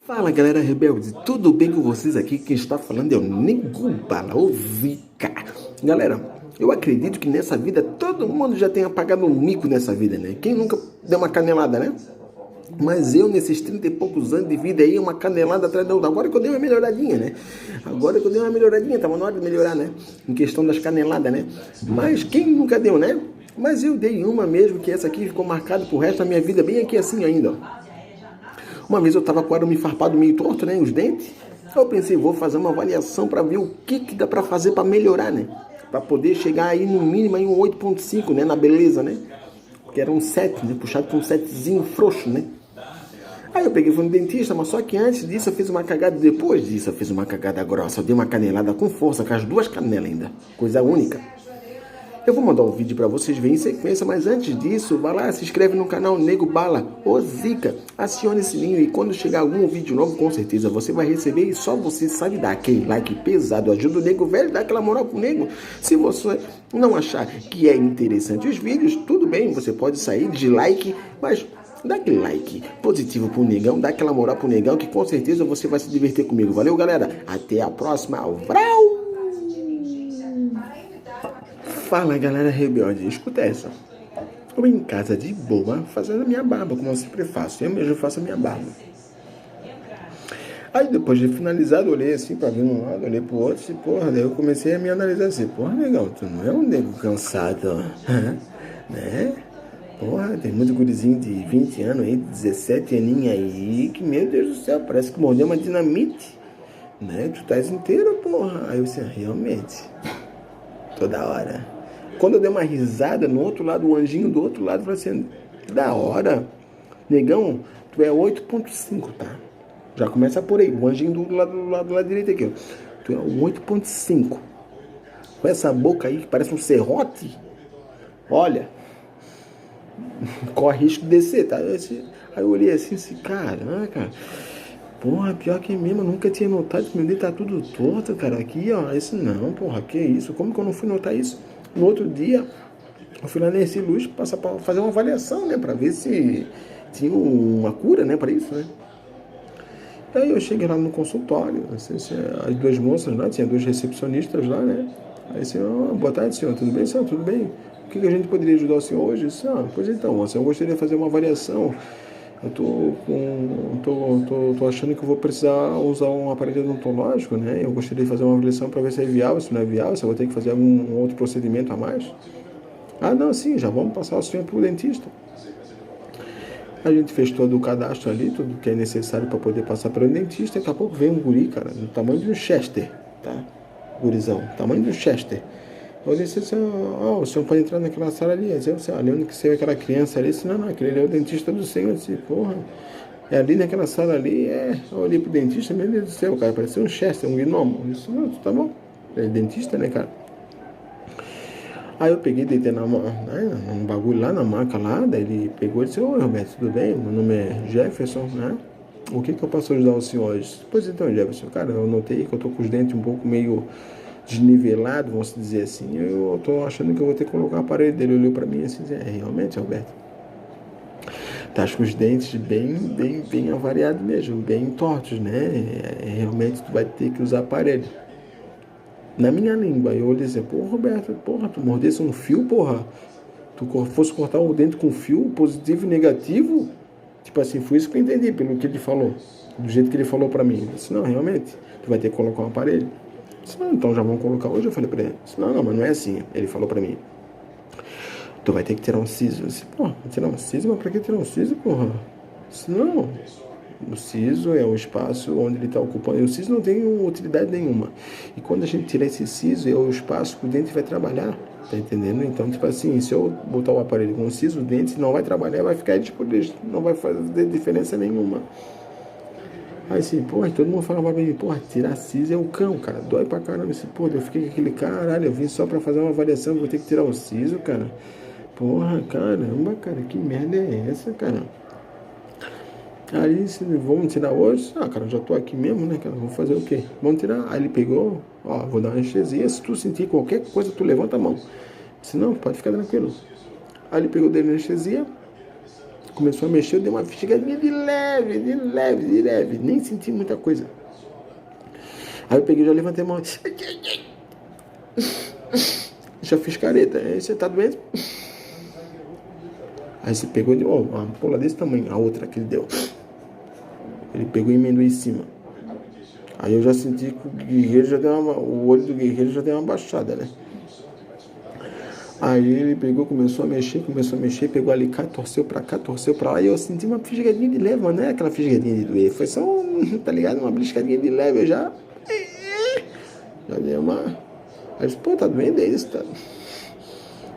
Fala galera rebelde, tudo bem com vocês aqui? Quem está falando é o Nego Bala, o Zica. Galera, eu acredito que nessa vida todo mundo já tenha pagado um mico nessa vida, né? Quem nunca deu uma canelada, né? Mas eu, nesses 30 e poucos anos de vida aí, uma canelada atrás da outra. Agora que eu dei uma melhoradinha, né? Agora que eu dei uma melhoradinha, tava na hora de melhorar, né? Em questão das caneladas, né? Mas quem nunca deu, né? Mas eu dei uma mesmo, que essa aqui ficou marcada pro resto da minha vida, bem aqui assim ainda, ó. Uma vez eu estava com o arame farpado meio torto, né, os dentes. Eu pensei, vou fazer uma avaliação para ver o que dá para fazer para melhorar, né? Para poder chegar aí no mínimo aí um 8,5, né, na beleza, né? Que era um 7, né, puxado com um 7zinho frouxo, né? Aí eu peguei e fui no dentista, mas só que antes disso eu fiz uma cagada, depois disso eu fiz uma cagada grossa. Eu dei uma canelada com força, com as duas canelas ainda, coisa única. Eu vou mandar um vídeo para vocês verem em sequência, mas antes disso, vai lá, se inscreve no canal Nego Bala, ô Zica, acione o sininho e quando chegar algum vídeo novo, com certeza você vai receber e só você sabe dar aquele like pesado, ajuda o Nego Velho, dá aquela moral pro Nego. Se você não achar que é interessante os vídeos, tudo bem, você pode sair de like, mas dá aquele like positivo pro Negão, dá aquela moral pro Negão que com certeza você vai se divertir comigo. Valeu, galera, até a próxima, vrau! Fala galera rebelde, escuta essa. Eu em casa de boa, fazendo a minha barba, como eu sempre faço. Eu mesmo faço a minha barba. Aí depois de finalizado, eu olhei assim pra ver um lado, olhei pro outro, e porra, daí eu comecei a me analisar assim, porra, negão, tu não é um nego cansado, né? Porra, tem muito gurizinho de 20 anos aí, 17 aninhos aí, que meu Deus do céu, parece que mordeu uma dinamite, né? Tu estás inteiro, porra. Aí eu disse, realmente, toda hora. Quando eu dei uma risada, no outro lado, o anjinho do outro lado falou assim, da hora, negão, tu é 8,5, tá? Já começa por aí, o anjinho do lado direito aqui, ó. Tu é um 8,5. Com essa boca aí que parece um serrote, olha, corre risco de descer, tá? Aí eu olhei assim, caraca, porra, pior que mesmo, eu nunca tinha notado que meu dedo tá tudo torto, cara. Aqui, ó, esse não, porra, que isso? Como que eu não fui notar isso? No outro dia, eu fui lá nesse Luz passar para fazer uma avaliação, né? Pra ver se tinha uma cura, né? Pra isso, né? Aí eu cheguei lá no consultório, assim, as duas moças lá, tinha dois recepcionistas lá, né? Aí assim, boa tarde, senhor, tudo bem? Senhor, tudo bem? O que a gente poderia ajudar o senhor hoje? Pois então, assim, eu gostaria de fazer uma avaliação. Eu tô achando que eu vou precisar usar um aparelho odontológico, né? Eu gostaria de fazer uma avaliação para ver se é viável, se não é viável, se eu vou ter que fazer algum outro procedimento a mais. Ah, não, sim, já vamos passar o senhor para o dentista. A gente fez todo o cadastro ali, tudo que é necessário para poder passar pelo dentista. Daqui a pouco vem um guri, cara, do tamanho de um Chester, tá? Gurizão, tamanho de um Chester. Eu disse assim, o senhor pode entrar naquela sala ali. Eu disse, ali onde que você vê aquela criança ali? Eu disse, não, aquele ali é o dentista do senhor. Eu disse, porra, é ali naquela sala ali, eu olhei pro dentista, meu Deus do céu, cara, parecia um Chester, um gnomo. Eu disse, não, tá bom, é dentista, né, cara? Aí eu peguei, deitei num bagulho lá na maca lá, daí ele pegou e disse, oi Roberto, tudo bem? Meu nome é Jefferson, né? O que eu posso ajudar o senhor hoje? Pois então, Jefferson, cara, eu notei que eu tô com os dentes um pouco meio desnivelado, vamos dizer assim. Eu tô achando que eu vou ter que colocar o aparelho dele. Ele olhou pra mim assim, realmente, Roberto, tá com os dentes bem avariados mesmo, bem tortos, né? Realmente tu vai ter que usar aparelho. Na minha língua, eu olhei assim, porra, Roberto, porra, tu mordesse um fio, porra, tu fosse cortar o dente com fio, positivo e negativo, tipo assim, foi isso que eu entendi pelo que ele falou, do jeito que ele falou pra mim. Eu disse, não, realmente, tu vai ter que colocar um aparelho. Eu disse, não, então já vamos colocar hoje. Eu falei pra ele, eu disse, não, mas não é assim. Ele falou pra mim, tu vai ter que tirar um siso. Eu disse, porra, tirar um siso? Mas pra que tirar um siso, porra? Eu disse, não, o siso é o espaço onde ele está ocupando. E o siso não tem utilidade nenhuma. E quando a gente tira esse siso, é o espaço que o dente vai trabalhar. Tá entendendo? Então, tipo assim, se eu botar o aparelho com o siso, o dente não vai trabalhar, vai ficar disponível, não vai fazer diferença nenhuma. Aí assim, porra, todo mundo falava pra mim, porra, tirar siso é o cão, cara, dói pra caramba. Assim, porra, eu fiquei com aquele, caralho, eu vim só pra fazer uma avaliação, vou ter que tirar o siso, cara. Porra, caramba, cara, que merda é essa, cara? Aí, vamos tirar hoje? Cara, eu já tô aqui mesmo, né, cara? Vou fazer o quê? Vamos tirar. Aí ele pegou, vou dar uma anestesia. Se tu sentir qualquer coisa, tu levanta a mão. Se não, pode ficar tranquilo. Aí ele pegou dele anestesia. Começou a mexer, eu dei uma fisgadinha de leve, nem senti muita coisa. Aí eu peguei, já levantei a mão, já fiz careta. Aí você tá doente? Aí você pegou e deu uma ampola desse tamanho, a outra que ele deu. Ele pegou e emendou em cima. Aí eu já senti que o olho do guerreiro já deu uma baixada, né? Aí ele pegou, começou a mexer, pegou o alicate, torceu pra cá, torceu pra lá, e eu senti uma fisgadinha de leve, mas não é aquela fisgadinha de doer, foi só, tá ligado? Uma briscadinha de leve, eu já dei uma... Aí eu disse, pô, tá doendo, é isso, tá?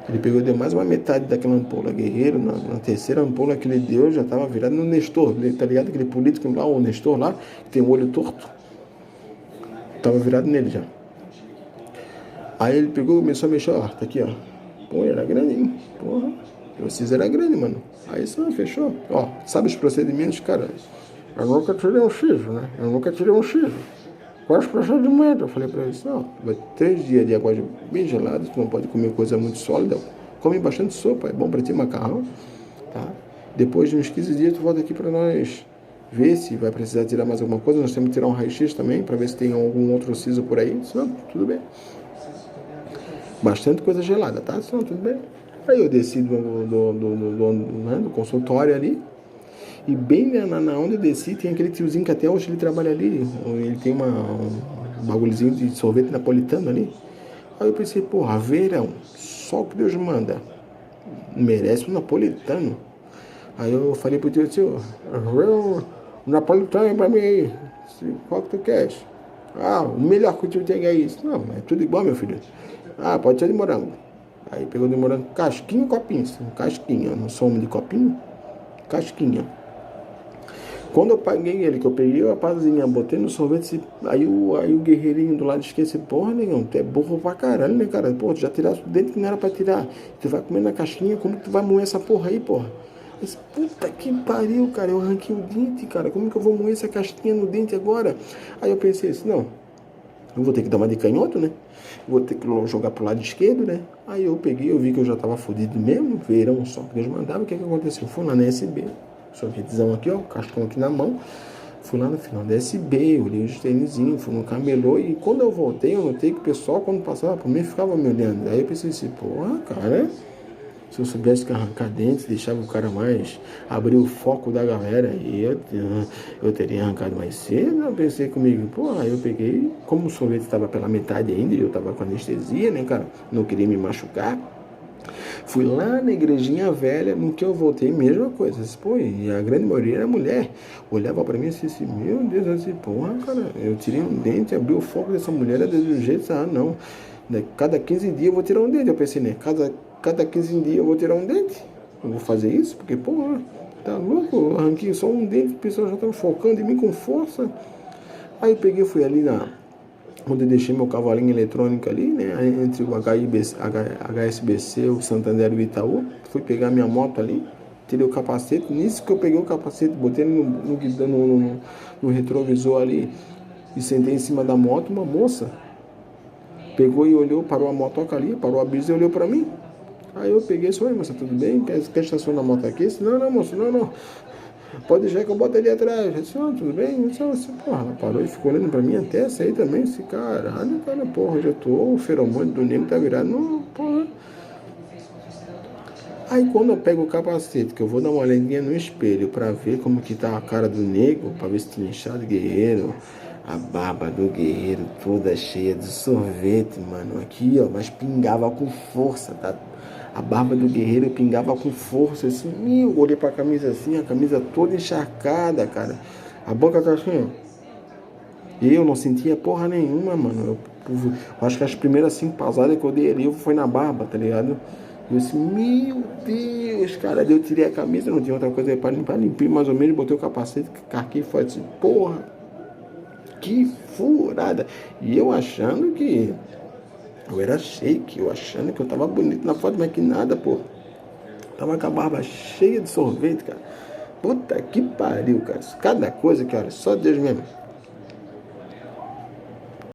Ele pegou e deu mais uma metade daquela ampola, guerreiro, na terceira ampola que ele deu, já tava virado no Nestor, tá ligado? Aquele político lá, o Nestor lá, que tem o olho torto, tava virado nele já. Aí ele pegou e começou a mexer, ó, tá aqui, ó. Pô, era grande, hein? Porra, o siso era grande, mano. Aí só fechou. Ó, sabe os procedimentos, cara? Eu nunca tirei um siso, né? Quais os procedimentos? Eu falei pra ele, não, vai 3 dias de água bem gelada, tu não pode comer coisa muito sólida. Come bastante sopa, é bom pra ti, macarrão, tá? Depois de uns 15 dias tu volta aqui pra nós ver se vai precisar tirar mais alguma coisa. Nós temos que tirar um raio-x também, pra ver se tem algum outro siso por aí. Senão, tudo bem. Bastante coisa gelada, tá? Senão, tudo bem. Aí eu desci do consultório ali. E bem na onde eu desci, tem aquele tiozinho que até hoje ele trabalha ali. Ele tem um bagulhozinho de sorvete napolitano ali. Aí eu pensei, porra, verão, só o que Deus manda. Merece um napolitano. Aí eu falei pro tio, um napolitano pra mim aí. Qual que tu queres? Ah, o melhor que o tio tem é isso. Não, é tudo igual, meu filho. Ah, pode ser de morango. Aí pegou de morango, casquinha ou copinho? Casquinha, não sou homem de copinho. Casquinha. Quando eu paguei ele, que eu peguei a pazinha, botei no sorvete, aí o guerreirinho do lado esquece, porra, negão, tu é burro pra caralho, né, cara? Pô, tu já tiraste o dente que não era pra tirar. Tu vai comer na casquinha, como que tu vai moer essa porra aí, porra? Eu disse, puta que pariu, cara, eu arranquei o dente, cara, como que eu vou moer essa casquinha no dente agora? Aí eu pensei assim, não, eu vou ter que dar uma de canhoto, né? Vou ter que jogar pro lado esquerdo, né? Aí eu peguei, eu vi que eu já tava fodido mesmo, verão só que Deus mandava, o que aconteceu? Fui lá na SB, sorvetezão aqui, ó, cascão aqui na mão. Fui lá no final da SB, olhei os tênisinhos, fui no camelô e quando eu voltei, eu notei que o pessoal, quando passava por mim, ficava me olhando. Aí eu pensei assim, porra, cara, se eu soubesse que arrancar dentes, deixava o cara mais, abrir o foco da galera, e eu teria arrancado mais cedo. Eu pensei comigo, porra, aí eu peguei, como o sorvete estava pela metade ainda, e eu estava com anestesia, né, cara, não queria me machucar. Fui lá na igrejinha velha, no que eu voltei, mesma coisa. Pô, e a grande maioria era mulher. Olhava pra mim e assim, meu Deus, assim, porra, cara, eu tirei um dente, abri o foco dessa mulher, do jeito, não. Cada 15 dias eu vou tirar um dente. Eu pensei, né, cada 15 dias eu vou tirar um dente. Eu vou fazer isso, porque, porra, tá louco, eu arranquei só um dente, o pessoal já tá focando em mim com força. Aí eu peguei, fui ali onde eu deixei meu cavalinho eletrônico ali, né, entre o HSBC, o Santander e o Itaú. Fui pegar minha moto ali, tirei o capacete. Nisso que eu peguei o capacete, botei no retrovisor ali e sentei em cima da moto, uma moça pegou e olhou, parou a motoca ali, parou a brisa e olhou pra mim. Aí eu peguei e disse, oi, moça, tudo bem? Quer estacionar a moto aqui? Eu disse, não, moça, não. Pode deixar que eu boto ali atrás. Eu disse, tudo bem? Eu disse, porra, ela parou e ficou olhando pra mim até sair também. Eu disse, caralho, cara, porra, já tô, o feromônio do nego tá virado. Não, porra. Aí quando eu pego o capacete, que eu vou dar uma olhadinha no espelho pra ver como que tá a cara do nego, pra ver se tinha inchado guerreiro, a barba do guerreiro toda cheia de sorvete, mano, aqui, ó, mas pingava com força, tá? A barba do guerreiro pingava com força, assim, eu olhei pra camisa assim, a camisa toda encharcada, cara. A boca tá assim, ó. E eu não sentia porra nenhuma, mano. Eu acho que as primeiras 5 passadas que eu dei ali foi na barba, tá ligado? Eu disse, meu Deus, cara. Daí eu tirei a camisa, não tinha outra coisa aí pra limpar. Limpei mais ou menos, botei o capacete, carquei fora, assim, porra, que furada. E eu achando que eu era shake, eu achando que eu tava bonito na foto, mas que nada, pô. Tava com a barba cheia de sorvete, cara. Puta que pariu, cara. Cada coisa que, olha, só Deus mesmo.